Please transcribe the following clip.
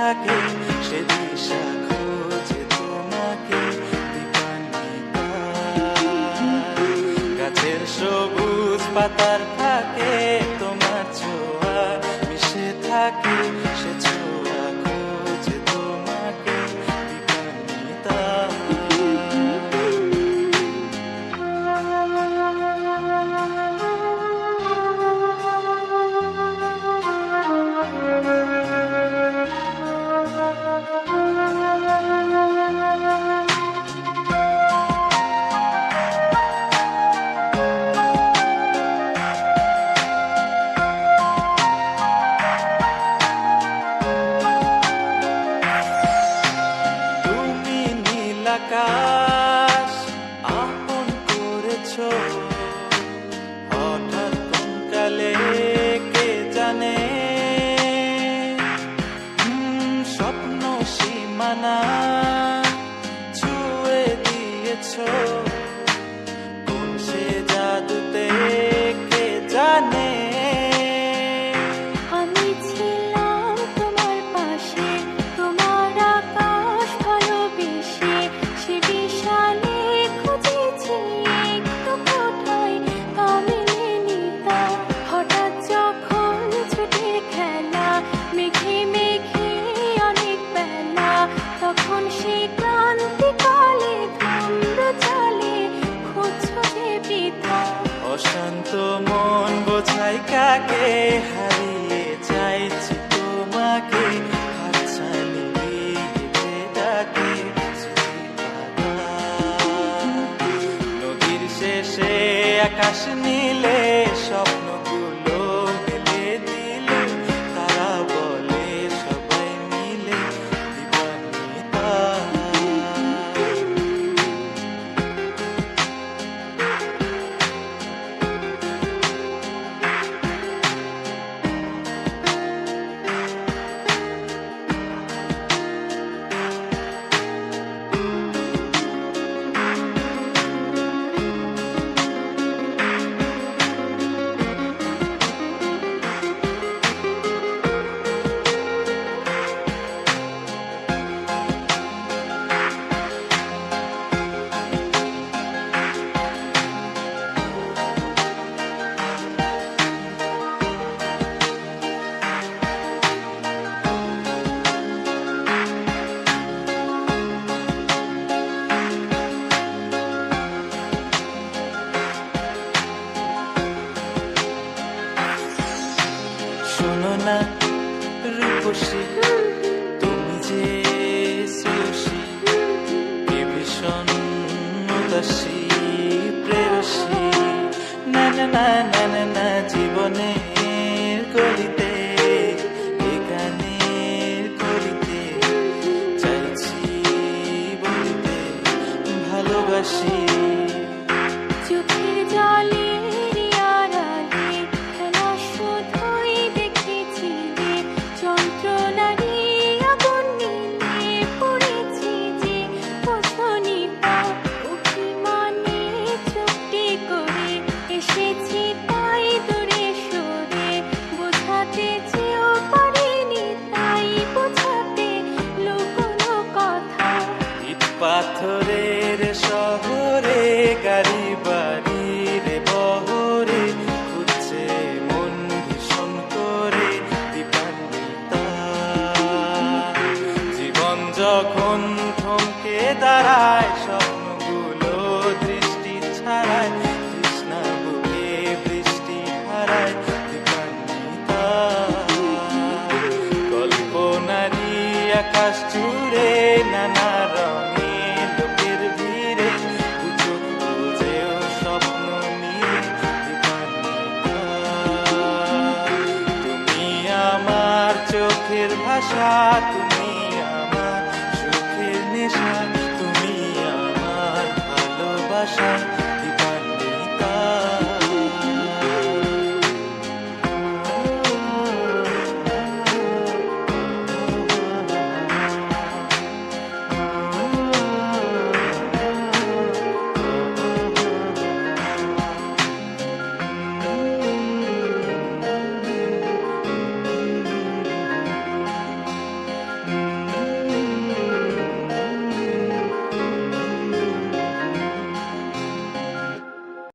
থাকে সে দিশা খোঁজে তোমাকে দীপান্বিতা। গাছের সবুজ পাতার থাকে তোমার ছোঁয়া মিশে থাকে সে ছোঁয়া খোঁজে তোমাকে দীপান্বিতা। আকাশ আপন করেছো হঠাৎ কোন কালে কে জানে, স্বপ্ন সীমানা ছুঁয়ে দিয়েছো কোন সে জাদুতে কে জানে। অশান্ত মন বোঝাই কাকে হারিয়ে চাইছি তোমাকে হাতছানি দিয়ে ডাকে নদীর শেষে আকাশ নীলে স্বপ্নগুলো মেলে দিলে তারা বলে সবাই মিলে দীপান্বিতা। শোনো না রূপসী তুমি যে শ্রেয়সী কে ভীষণ উদাসী প্রেয়সী না না না না না না জীবনের গলিতে এ গানের কলিতে চাইছি বলিতে ভালোবাসি। চোখের জলে পাথরের শহরে গাড়ি বাড়ির বহরে খুঁজছে মন ভীষণ করে দীপান্বিতা। জীবন যখন থমকে দাঁড়ায় স্বপ্নগুলো দৃষ্টি ছাড়ায় তৃষ্ণা বুকে বৃষ্টি হারায় দীপান্বিতা। কল্পনারি আকাশ জুড়ে নানা রঙে চোখের ভাষা তুমি আমার সুখের নেশা তুমি আমার ভালোবাসা।